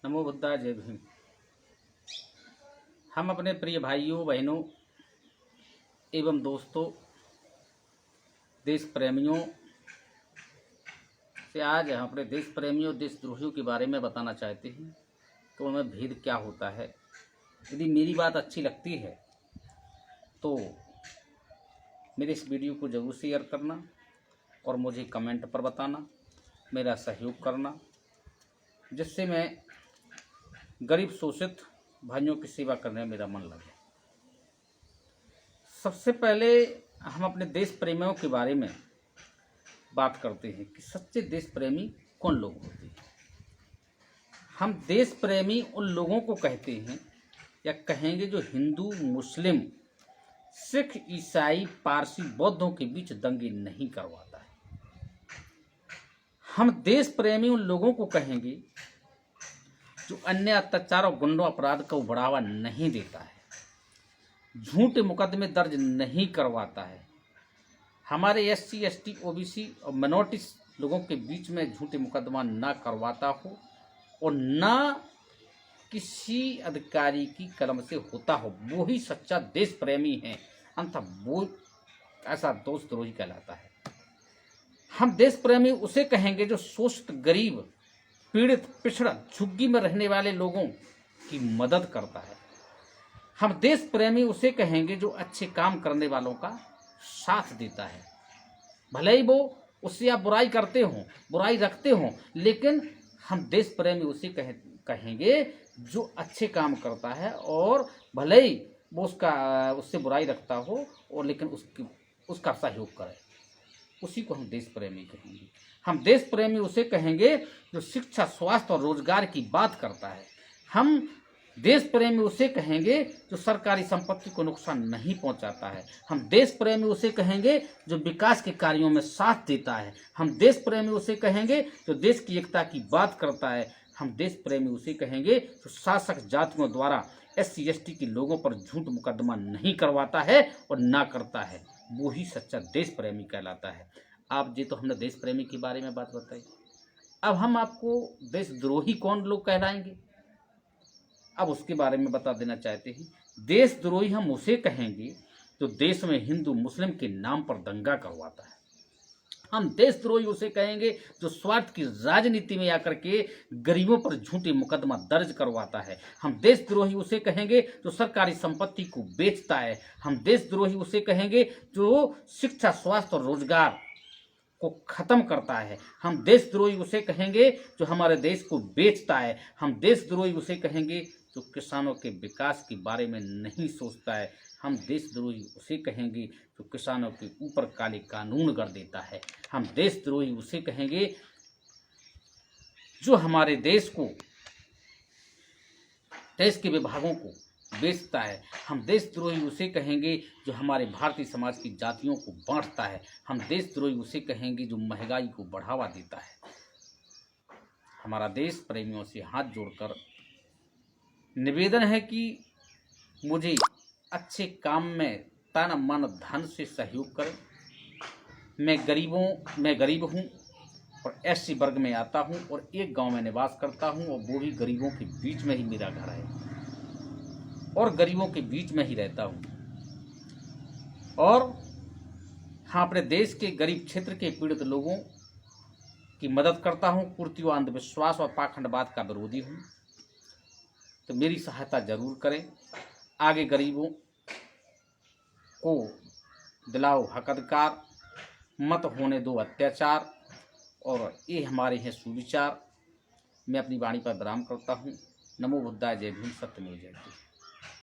नमो बुद्धाय जय भीम। हम अपने प्रिय भाइयों बहनों एवं दोस्तों देश प्रेमियों से आज हम अपने देश प्रेमियों देशद्रोहियों के बारे में बताना चाहते हैं तो उनमें भेद क्या होता है। यदि मेरी बात अच्छी लगती है तो मेरे इस वीडियो को ज़रूर शेयर करना और मुझे कमेंट पर बताना, मेरा सहयोग करना, जिससे मैं गरीब शोषित भाइयों की सेवा करने में मेरा मन लगे। सबसे पहले हम अपने देश प्रेमियों के बारे में बात करते हैं कि सच्चे देश प्रेमी कौन लोग होते हैं। हम देश प्रेमी उन लोगों को कहते हैं या कहेंगे जो हिंदू, मुस्लिम, सिख, ईसाई, पारसी, बौद्धों के बीच दंगे नहीं करवाता है। हम देश प्रेमी उन लोगों को कहेंगे जो अन्य अत्याचार और गुंडों अपराध को बढ़ावा नहीं देता है, झूठे मुकदमे दर्ज नहीं करवाता है, हमारे SC, ST, OBC और माइनॉरिटी लोगों के बीच में झूठे मुकदमा ना करवाता हो और ना किसी अधिकारी की कलम से होता हो, वो ही सच्चा देश प्रेमी है। अन्यथा वो ऐसा देशद्रोही कहलाता है। हम देश प्रेमी उसे कहेंगे जो शोषित, गरीब, पीड़ित, पिछड़ा, झुग्गी में रहने वाले लोगों की मदद करता है। हम देश प्रेमी उसे कहेंगे जो अच्छे काम करने वालों का साथ देता है, भले ही वो उससे आप बुराई करते हो, बुराई रखते हो, लेकिन हम देश प्रेमी उसे कहेंगे जो अच्छे काम करता है और भले ही वो उससे बुराई रखता हो और लेकिन उसका सहयोग करे, उसी को हम देश प्रेमी कहेंगे। हम देश प्रेमी उसे कहेंगे जो शिक्षा, स्वास्थ्य और रोजगार की बात करता है। हम देश प्रेमी उसे कहेंगे जो सरकारी संपत्ति को नुकसान नहीं पहुंचाता है। हम देश प्रेमी उसे कहेंगे जो विकास के कार्यों में साथ देता है। हम देश प्रेमी उसे कहेंगे जो देश की एकता की बात करता है। हम देश प्रेमी उसे कहेंगे जो शासक जातियों द्वारा SC, ST के लोगों पर झूठ मुकदमा नहीं करवाता है और ना करता है, वो ही सच्चा देश प्रेमी कहलाता है। आप जी तो हमने देश प्रेमी के बारे में बात बताई। अब हम आपको देशद्रोही कौन लोग कहलाएंगे, अब उसके बारे में बता देना चाहते हैं। देशद्रोही हम उसे कहेंगे जो देश में हिंदू, मुस्लिम के नाम पर दंगा करवाता है। हम देशद्रोही उसे कहेंगे जो स्वार्थ की राजनीति में आकर के गरीबों पर झूठे मुकदमा दर्ज करवाता है। हम देशद्रोही उसे कहेंगे जो सरकारी संपत्ति को बेचता है। हम देशद्रोही उसे कहेंगे जो शिक्षा, स्वास्थ्य और रोजगार को खत्म करता है। हम देशद्रोही उसे कहेंगे जो हमारे देश को बेचता है। हम देशद्रोही उसे कहेंगे जो किसानों के विकास के बारे में नहीं सोचता है। हम देशद्रोही उसे कहेंगे जो किसानों के ऊपर काले कानून कर देता है। हम देशद्रोही उसे कहेंगे जो हमारे देश के विभागों को बेचता है। हम देशद्रोही उसे कहेंगे जो हमारे भारतीय समाज की जातियों को बांटता है। हम देशद्रोही उसे कहेंगे जो महंगाई को बढ़ावा देता है। हमारा देश प्रेमियों से हाथ जोड़कर निवेदन है कि मुझे अच्छे काम में तन, मन, धन से सहयोग करें। मैं गरीब हूँ और SC वर्ग में आता हूँ और एक गांव में निवास करता हूँ और वो भी गरीबों के बीच में ही मेरा घर है और गरीबों के बीच में ही रहता हूँ। और हाँ, अपने देश के गरीब क्षेत्र के पीड़ित लोगों की मदद करता हूँ। कुरीतियों, अंधविश्वास और पाखंडवाद का विरोधी हूँ, तो मेरी सहायता जरूर करें। आगे गरीबों को दिलाओ हक अधिकार, मत होने दो अत्याचार, और ये हमारे हैं सुविचार। मैं अपनी वाणी पर विराम करता हूँ। नमो बुद्धाय जय भीम। सत्यमेव जयते।